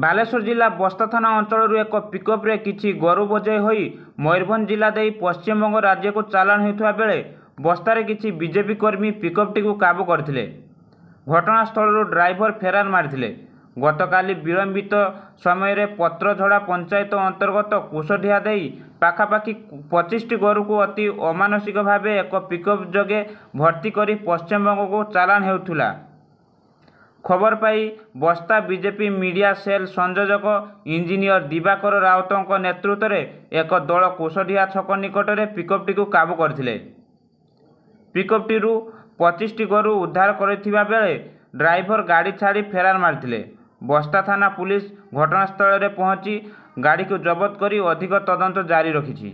ବାଲେଶ୍ୱର ଜିଲ୍ଲା ବସ୍ତା ଥାନା ଅଞ୍ଚଳରୁ ଏକ ପିକଅପ୍ରେ କିଛି ଗୋରୁ ବୋଝେଇ ହୋଇ ମୟୂରଭଞ୍ଜ ଜିଲ୍ଲା ଦେଇ ପଶ୍ଚିମବଙ୍ଗ ରାଜ୍ୟକୁ ଚାଲାଣ ହେଉଥିବା ବେଳେ ବସ୍ତାରେ କିଛି ବିଜେପି କର୍ମୀ ପିକଅପ୍ଟିକୁ କାବୁ କରିଥିଲେ। ଘଟଣାସ୍ଥଳରୁ ଡ୍ରାଇଭର ଫେରାର ମାରିଥିଲେ। ଗତକାଲି ବିଳମ୍ବିତ ସମୟରେ ପତ୍ରଝଡ଼ା ପଞ୍ଚାୟତ ଅନ୍ତର୍ଗତ କୁଶଡ଼ିହା ଦେଇ ପାଖାପାଖି 25ଟି ଗୋରୁକୁ ଅତି ଅମାନସିକ ଭାବେ ଏକ ପିକଅପ୍ ଯୋଗେ ଭର୍ତ୍ତି କରି ପଶ୍ଚିମବଙ୍ଗକୁ ଚାଲାଣ ହେଉଥିଲା। ଖବର ପାଇ ବସ୍ତା ବିଜେପି ମିଡ଼ିଆ ସେଲ୍ ସଂଯୋଜକ ଇଞ୍ଜିନିୟର ଦିବାକର ରାଉତଙ୍କ ନେତୃତ୍ୱରେ ଏକ ଦଳ କୁଶଡ଼ିହା ଛକ ନିକଟରେ ପିକଅପ୍ଟିକୁ କାବୁ କରିଥିଲେ। ପିକଅପ୍ଟିରୁ 25ଟି ଗୋରୁ ଉଦ୍ଧାର କରିଥିବା ବେଳେ ଡ୍ରାଇଭର ଗାଡ଼ି ଛାଡ଼ି ଫେରାର ମାରିଥିଲେ। ବସ୍ତା ଥାନା ପୁଲିସ ଘଟଣାସ୍ଥଳରେ ପହଞ୍ଚି ଗାଡ଼ିକୁ ଜବତ କରି ଅଧିକ ତଦନ୍ତ ଜାରି ରଖିଛି।